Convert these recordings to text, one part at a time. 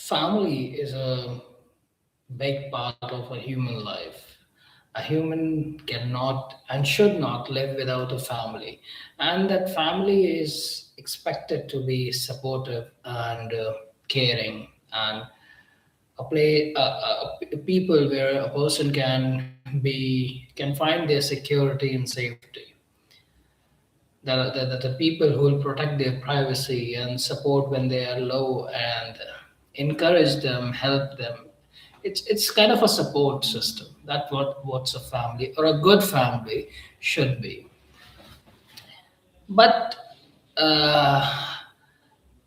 Family is a big part of a human life. A human cannot and should not live without a family, and that family is expected to be supportive and caring, and people where a person can find their security and safety. The people who will protect their privacy and support when they are low and encourage them, help them. It's kind of a support system. That's what's a family or a good family should be. But uh,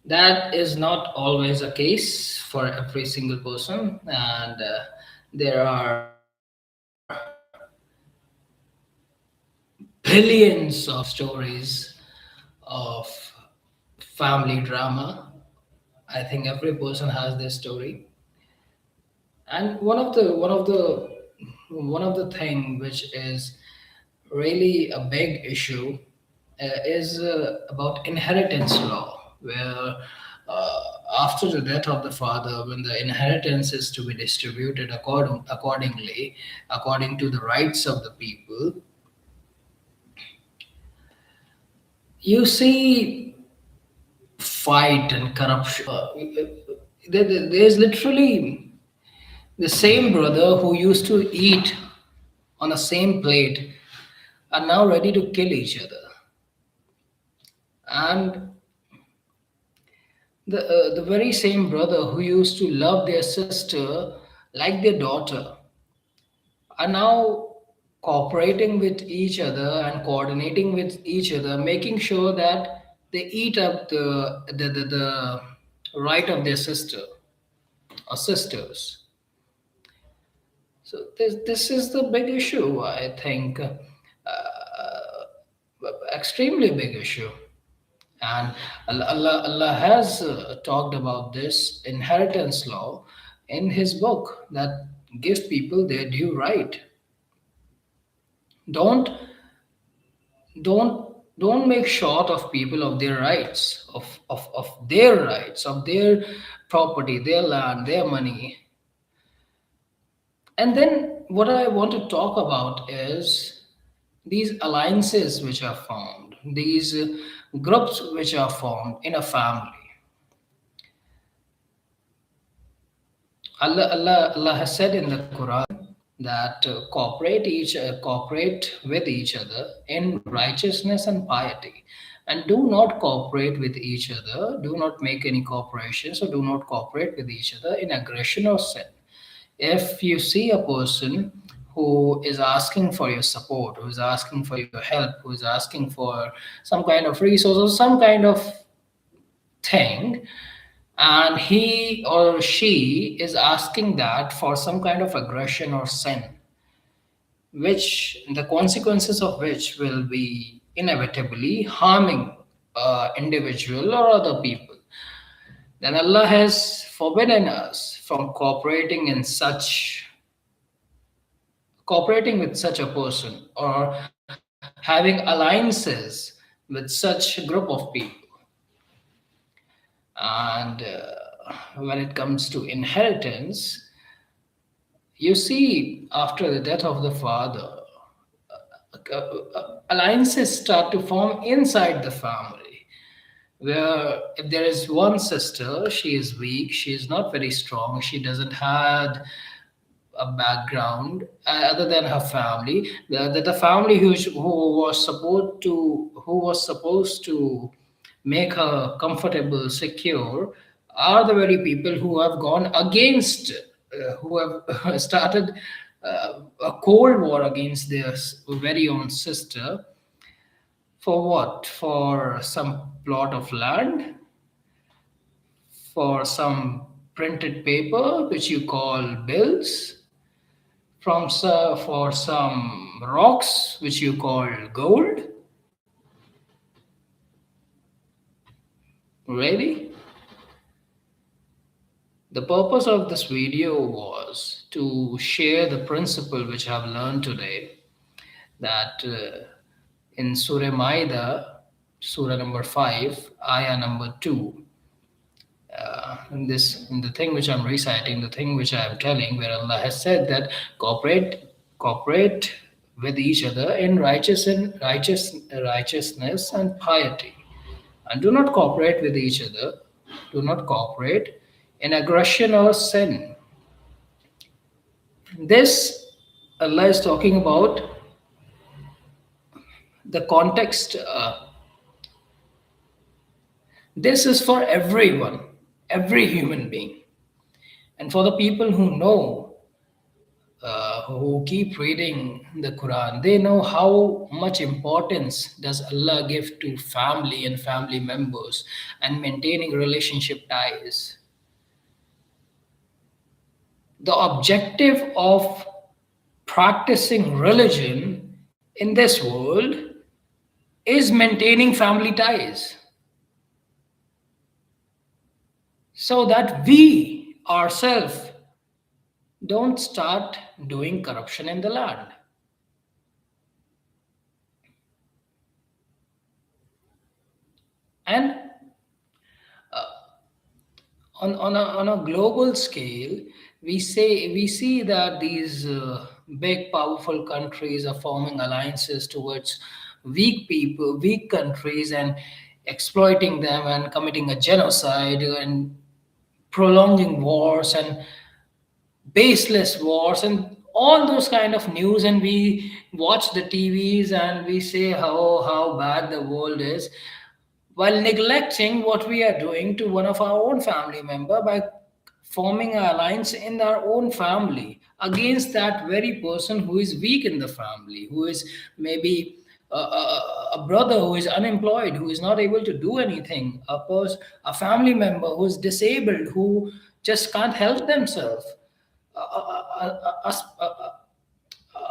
that is not always a case for every single person, and there are billions of stories of family drama. I think every person has their story, and one of the thing which is really a big issue is about inheritance law, where after the death of the father, when the inheritance is to be distributed accordingly, according to the rights of the people, you see fight and corruption. There's literally the same brother who used to eat on the same plate are now ready to kill each other. And the very same brother who used to love their sister like their daughter are now cooperating with each other and coordinating with each other, making sure that they eat up the right of their sister or sisters. So this is the big issue, I think, extremely big issue. And Allah has talked about this inheritance law in His book that gives people their due right. Don't don't don't make short of people of their rights, of their rights, of their property, their land, their money. And then what I want to talk about is these alliances which are formed, these groups which are formed in a family. Allah has said in the Quran that cooperate with each other in righteousness and piety, and do not cooperate with each other. Do not make any cooperation. So do not cooperate with each other in aggression or sin. If you see a person who is asking for your support, who is asking for your help, who is asking for some kind of resource or some kind of thing, and he or she is asking that for some kind of aggression or sin, which the consequences of which will be inevitably harming individual or other people, then Allah has forbidden us from cooperating with such a person or having alliances with such group of people. And when it comes to inheritance, you see, after the death of the father, alliances start to form inside the family. Where if there is one sister, she is weak, she is not very strong, she doesn't have a background other than her family. The family who was supposed to make her comfortable, secure, are the very people who have gone against, who have started a cold war against their very own sister. For what? For some plot of land, for some printed paper which you call bills, for some rocks which you call gold. Really? The purpose of this video was to share the principle which I've learned today, that in Surah Maida, Surah number 5, Ayah number 2, the thing which I'm reciting, the thing which I'm telling, where Allah has said that cooperate with each other in righteousness and piety, and do not cooperate with each other. Do not cooperate in aggression or sin. This Allah is talking about the context. This is for everyone, every human being, and for the people who know, who keep reading the Quran, they know how much importance does Allah give to family and family members and maintaining relationship ties. The objective of practicing religion in this world is maintaining family ties so that we ourselves don't start doing corruption in the land. And on a global scale, we see that these big powerful countries are forming alliances towards weak people, weak countries, and exploiting them and committing a genocide and prolonging wars and baseless wars and all those kind of news. And we watch the TVs and we say how bad the world is, while neglecting what we are doing to one of our own family member by forming an alliance in our own family against that very person who is weak in the family, who is maybe a brother who is unemployed, who is not able to do anything, a family member who is disabled, who just can't help themselves,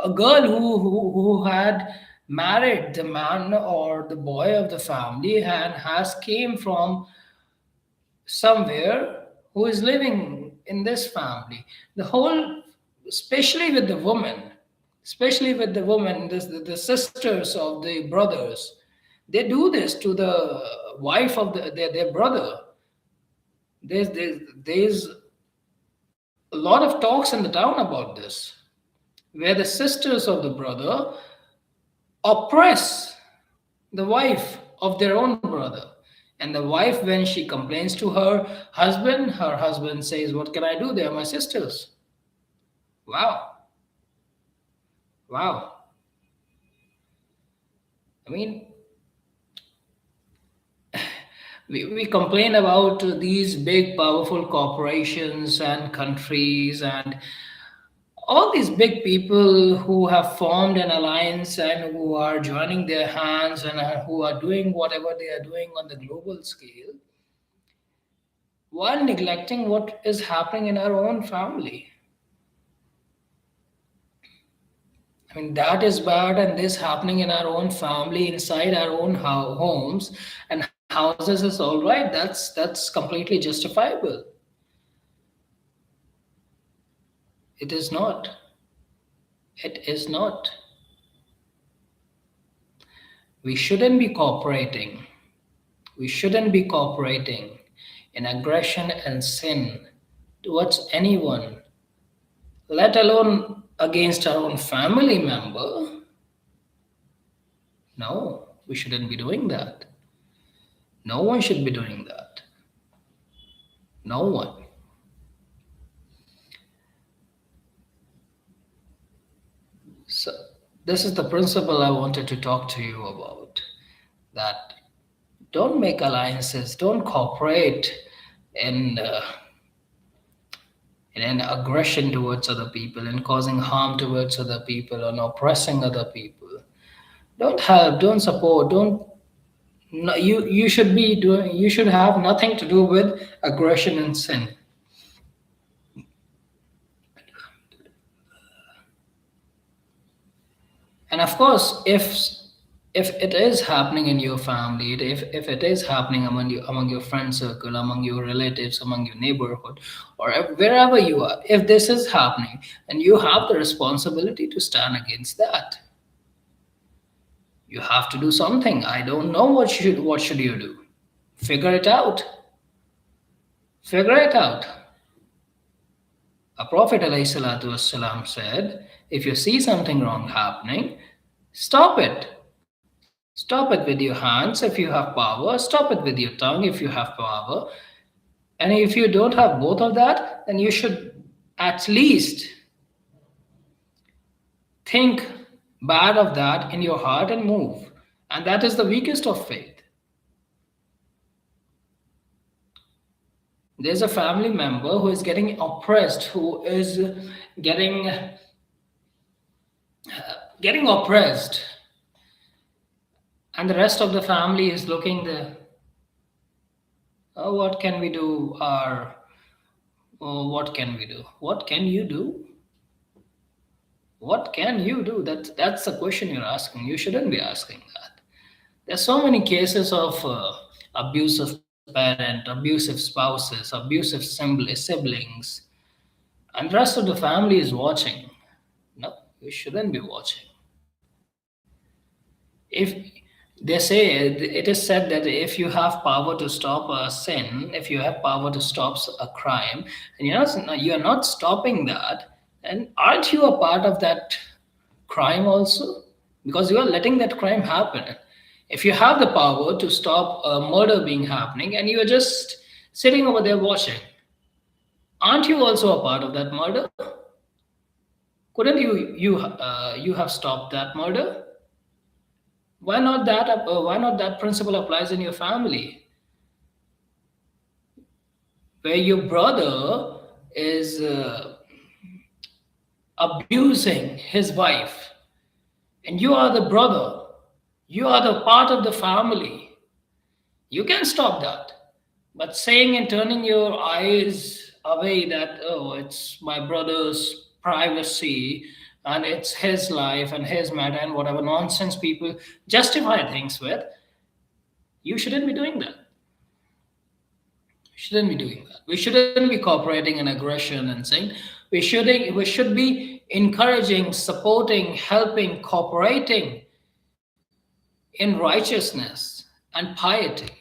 a girl who had married the man or the boy of the family and has came from somewhere, who is living in this family. The whole, especially with the woman, the sisters of the brothers, they do this to the wife of their brother. There's a lot of talks in the town about this, where the sisters of the brother oppress the wife of their own brother. And the wife, when she complains to her husband says, "What can I do? They are my sisters." Wow. Wow. I mean, we complain about these big, powerful corporations and countries and all these big people who have formed an alliance and who are joining their hands and who are doing whatever they are doing on the global scale, while neglecting what is happening in our own family. I mean, that is bad, and this happening in our own family, inside our own homes and houses is all right. That's completely justifiable. It is not. It is not. We shouldn't be cooperating. We shouldn't be cooperating in aggression and sin towards anyone, let alone against our own family member. No, we shouldn't be doing that. No one should be doing that. No one. So, this is the principle I wanted to talk to you about. That don't make alliances, don't cooperate in, uh, in an aggression towards other people and causing harm towards other people and oppressing other people. Don't help, don't support, don't. No, you should be doing. You should have nothing to do with aggression and sin. And of course, if it is happening in your family, if it is happening among your friend circle, among your relatives, among your neighborhood, or wherever you are, if this is happening, and you have the responsibility to stand against that. You have to do something. I don't know what should you do. Figure it out. Figure it out. A Prophet ﷺ said, if you see something wrong happening, stop it. Stop it with your hands if you have power, stop it with your tongue if you have power. And if you don't have both of that, then you should at least think bad of that in your heart and move. And that is the weakest of faith. There's a family member who is getting oppressed, who is getting getting oppressed, and the rest of the family is looking the, oh, what can we do? Or oh, what can we do? What can you do? What can you do? That's the question you're asking. You shouldn't be asking that. There's so many cases of abusive parent, abusive spouses, abusive siblings, and the rest of the family is watching. No, you shouldn't be watching. If they say, it is said that if you have power to stop a sin, if you have power to stop a crime, and you're not stopping that, then aren't you a part of that crime also? Because you are letting that crime happen. If you have the power to stop a murder being happening and you are just sitting over there watching, aren't you also a part of that murder? Couldn't you have stopped that murder? Why not that principle applies in your family, where your brother is abusing his wife, and you are the brother, you are the part of the family. You can stop that. But saying and turning your eyes away that, oh, it's my brother's privacy and it's his life and his matter and whatever nonsense people justify things with, you shouldn't be doing that. Shouldn't be doing that. We shouldn't be cooperating in aggression and saying, we should be encouraging, supporting, helping, cooperating in righteousness and piety.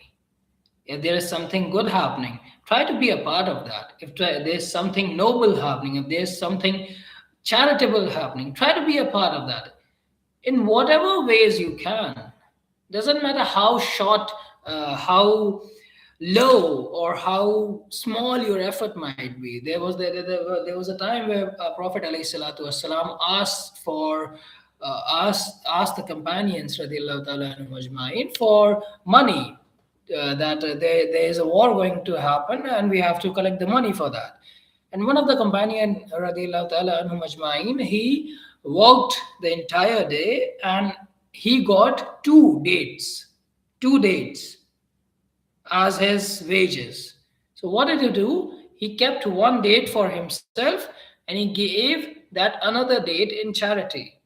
If there is something good happening, try to be a part of that. If there's something noble happening, if there's something charitable happening, try to be a part of that in whatever ways you can. Doesn't matter how short, how low, or how small your effort might be. There was a time where Prophet ﷺ asked the companions radiallahu ta'ala anhum ajma'in for money, that there is a war going to happen and we have to collect the money for that. And one of the companion radiallahu ta'ala anhum ajma'in, he worked the entire day and he got two dates as his wages. So what did he do? He kept one date for himself and he gave that another date in charity.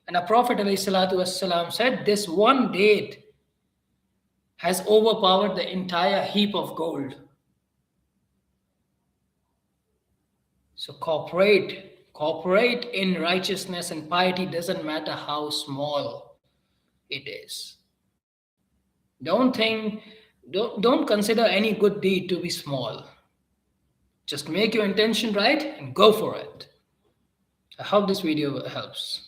And the Prophet ﷺ said, this one date has overpowered the entire heap of gold. So cooperate in righteousness and piety, doesn't matter how small it is. Don't consider any good deed to be small. Just make your intention right and go for it. I hope this video helps.